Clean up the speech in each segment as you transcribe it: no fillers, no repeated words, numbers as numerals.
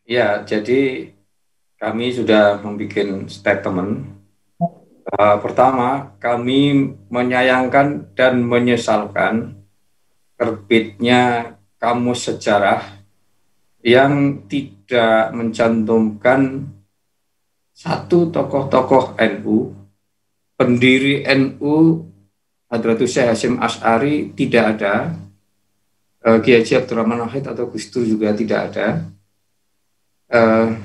Ya, jadi kami sudah membuat statement. Pertama, kami menyayangkan dan menyesalkan terbitnya Kamus Sejarah yang tidak mencantumkan satu tokoh-tokoh NU, pendiri NU Hadratus Syekh Hasyim Asy'ari tidak ada, Kiai Haji Abdurrahman Wahid atau Gus Dur juga tidak ada.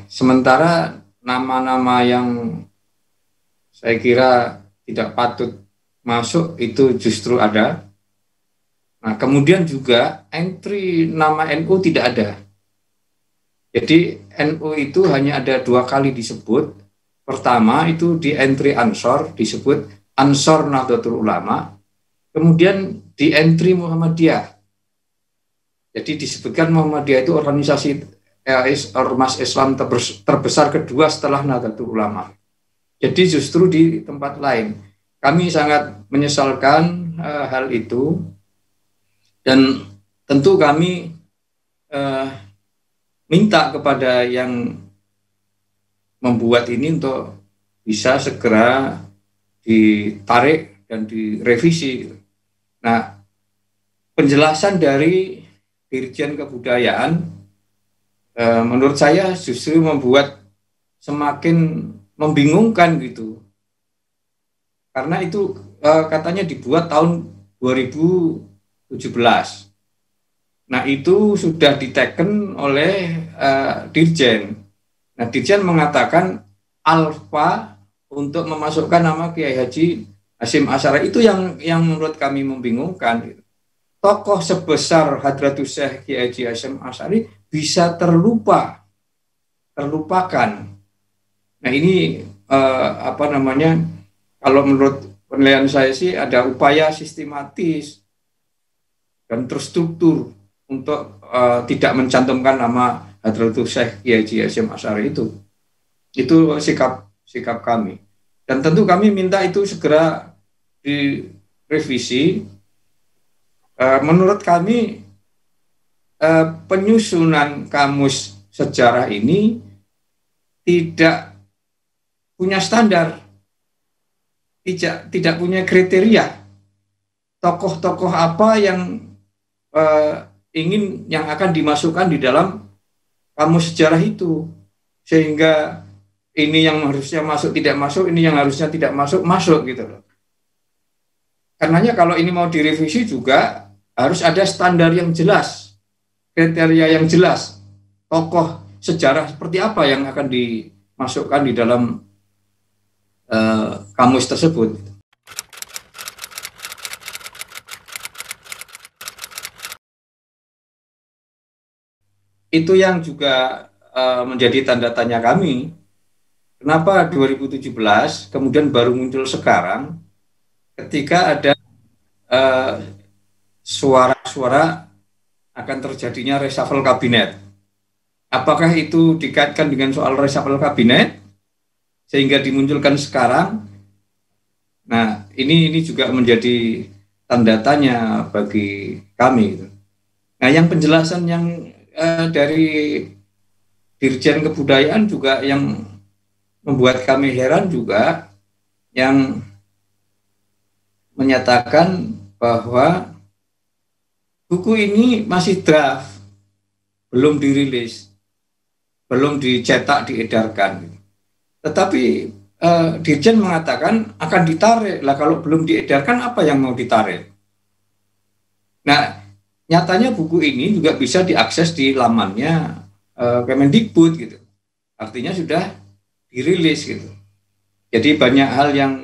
Sementara nama-nama yang saya kira tidak patut masuk itu justru ada. Nah, kemudian juga entry nama NU tidak ada. Jadi NU itu hanya ada dua kali disebut. Pertama itu di entry Ansor disebut Ansor Nahdlatul Ulama. Kemudian di entry Muhammadiyah. Jadi disebutkan Muhammadiyah itu organisasi ormas Islam terbesar kedua setelah Nahdlatul Ulama. Jadi justru di tempat lain. Kami sangat menyesalkan hal itu dan tentu kami minta kepada yang membuat ini untuk bisa segera ditarik dan direvisi. Nah, penjelasan dari Dirjen Kebudayaan menurut saya justru membuat semakin membingungkan gitu. Karena itu katanya dibuat tahun 2017. Nah, itu sudah diteken oleh Dirjen. Nah, Dirjen mengatakan alfa untuk memasukkan nama Kiai Haji Hasyim Asy'ari itu yang menurut kami membingungkan. Gitu. Tokoh sebesar Hadratus Syekh Kiai Haji Hasyim Asy'ari bisa terlupakan. Nah, ini kalau menurut penilaian saya sih ada upaya sistematis dan terstruktur untuk tidak mencantumkan nama Hadratus Syekh Kiai Haji Hasyim Asy'ari itu. Itu sikap kami. Dan tentu kami minta itu segera direvisi. Menurut kami penyusunan kamus sejarah ini tidak punya standar, tidak punya kriteria. Tokoh-tokoh apa yang yang akan dimasukkan di dalam kamus sejarah itu, sehingga ini yang harusnya masuk tidak masuk, ini yang harusnya tidak masuk masuk gitu loh. Karenanya kalau ini mau direvisi juga harus ada standar yang jelas, kriteria yang jelas, tokoh sejarah seperti apa yang akan dimasukkan di dalam kamus tersebut. Itu yang juga menjadi tanda tanya kami. Kenapa 2017 kemudian baru muncul sekarang ketika ada suara-suara akan terjadinya reshuffle kabinet. Apakah itu dikaitkan dengan soal reshuffle kabinet sehingga dimunculkan sekarang? Nah, ini juga menjadi tanda tanya bagi kami. Nah, yang penjelasan yang dari Dirjen Kebudayaan juga yang membuat kami heran juga, yang menyatakan bahwa buku ini masih draft, belum dirilis, belum dicetak, diedarkan. Tetapi Dirjen mengatakan akan ditarik. Lah kalau belum diedarkan apa yang mau ditarik? Nah, nyatanya buku ini juga bisa diakses di lamannya Kemendikbud gitu. Artinya sudah dirilis gitu. Jadi banyak hal yang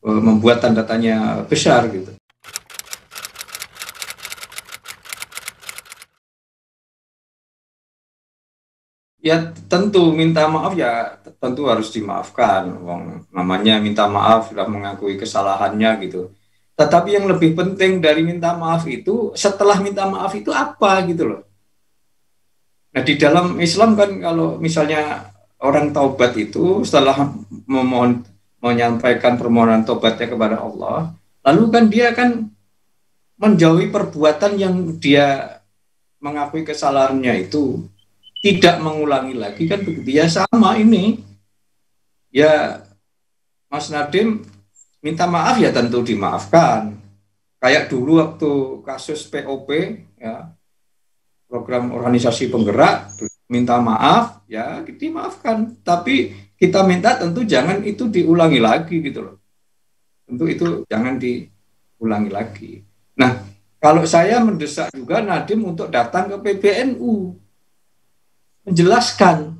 membuat tanda tanya besar gitu. Ya tentu minta maaf ya tentu harus dimaafkan. Namanya minta maaf sudah mengakui kesalahannya gitu. Tetapi yang lebih penting dari minta maaf itu setelah minta maaf itu apa gitu loh. Nah di dalam Islam kan kalau misalnya orang taubat itu setelah menyampaikan permohonan taubatnya kepada Allah, lalu kan dia kan menjauhi perbuatan yang dia mengakui kesalahannya itu tidak mengulangi lagi kan begitu ya. Sama ini ya, Mas Nadiem minta maaf ya tentu dimaafkan. Kayak dulu waktu kasus POP ya, program organisasi penggerak, minta maaf ya dimaafkan. Tapi kita minta tentu jangan itu diulangi lagi gitu loh. Tentu itu jangan diulangi lagi. Nah, kalau saya mendesak juga Nadiem untuk datang ke PBNU menjelaskan,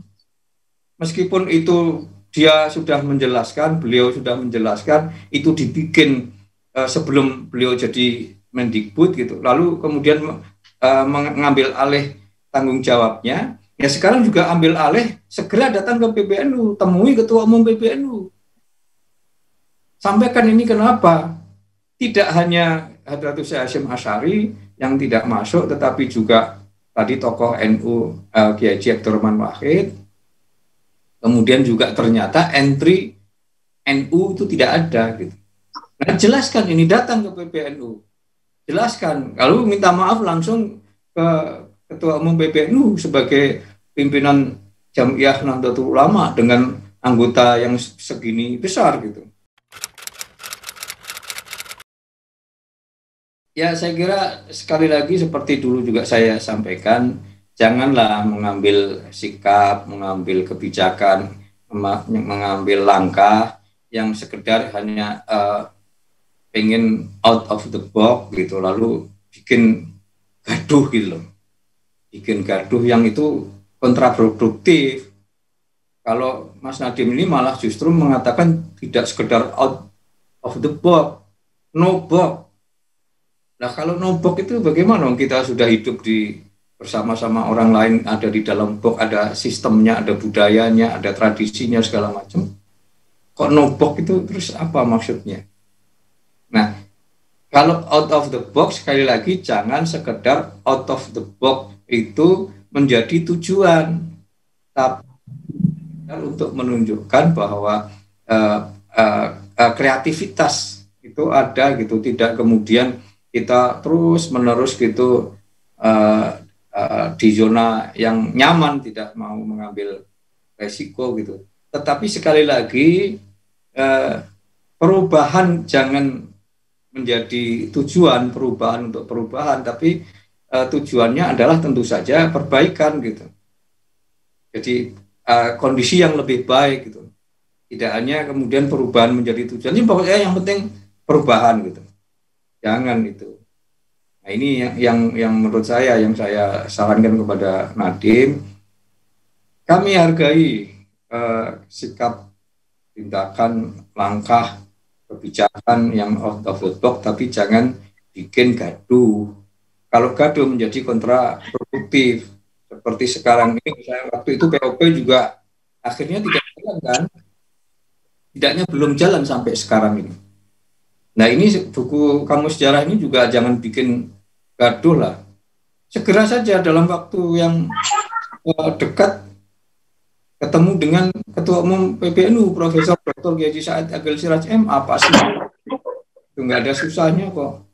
meskipun itu dia sudah menjelaskan, beliau sudah menjelaskan, itu dibikin sebelum beliau jadi Mendikbud gitu, lalu kemudian mengambil alih tanggung jawabnya, ya sekarang juga ambil alih, segera datang ke PBNU, temui Ketua Umum PBNU, sampaikan ini kenapa, tidak hanya Hadratus Hasyim Asy'ari yang tidak masuk, tetapi juga tadi tokoh NU Kiai Haji Abdurrahman Wahid. Kemudian juga ternyata entry NU itu tidak ada gitu. Nah, jelaskan ini, datang ke PBNU. Jelaskan, lalu minta maaf langsung ke Ketua Umum PBNU sebagai pimpinan Jamiah Nahdlatul Ulama dengan anggota yang segini besar gitu. Ya, saya kira sekali lagi seperti dulu juga saya sampaikan, janganlah mengambil sikap, mengambil kebijakan, mengambil langkah yang sekedar hanya pengen out of the box gitu, lalu bikin gaduh gitu loh. Bikin gaduh yang itu kontraproduktif. Kalau Mas Nadiem ini malah justru mengatakan tidak sekedar out of the box, no box. Nah, kalau no box itu bagaimana? Kita sudah hidup bersama-sama orang lain, ada di dalam box, ada sistemnya, ada budayanya, ada tradisinya segala macam. Kok no box itu terus apa maksudnya? Nah, kalau out of the box, sekali lagi jangan sekedar out of the box itu menjadi tujuan, tapi untuk menunjukkan bahwa kreativitas itu ada gitu, tidak kemudian kita terus menerus gitu di zona yang nyaman, tidak mau mengambil resiko gitu. Tetapi sekali lagi perubahan jangan menjadi tujuan, perubahan untuk perubahan, tapi tujuannya adalah tentu saja perbaikan gitu. Jadi kondisi yang lebih baik gitu. Tidak hanya kemudian perubahan menjadi tujuan. Ini pokoknya yang penting perubahan gitu. Jangan itu. Nah, ini yang menurut saya, yang saya sarankan kepada Nadiem. Kami hargai sikap, tindakan, langkah, kebijakan yang out of the box, tapi jangan bikin gaduh. Kalau gaduh menjadi kontraproduktif. Seperti sekarang ini, misalnya waktu itu POP juga akhirnya tidak jalan kan? Tidaknya belum jalan sampai sekarang ini. Nah, ini buku Kamus Sejarah ini juga jangan bikin gaduh lah. Segera saja dalam waktu yang dekat ketemu dengan Ketua Umum PBNU Profesor Dr. Kiai Haji Said Agil Siraj MA, pasti itu nggak ada susahnya kok.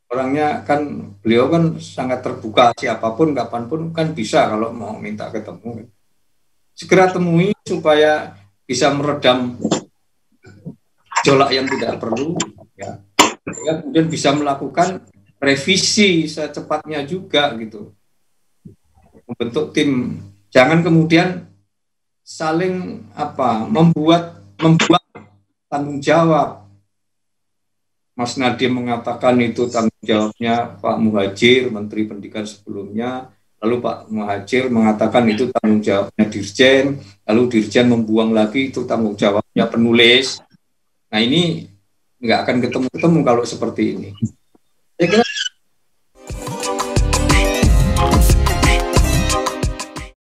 Orangnya kan, beliau kan sangat terbuka, siapapun kapanpun kan bisa kalau mau minta ketemu. Segera temui supaya bisa meredam gejolak yang tidak perlu, ya. Kemudian bisa melakukan revisi secepatnya juga gitu, membentuk tim. Jangan kemudian saling membuat tanggung jawab. Mas Nadiem mengatakan itu tanggung jawabnya Pak Muhadjir, Menteri Pendidikan sebelumnya, lalu Pak Muhadjir mengatakan itu tanggung jawabnya Dirjen, lalu Dirjen membuang lagi itu tanggung jawabnya penulis. Nah, ini nggak akan ketemu-ketemu kalau seperti ini. Saya kira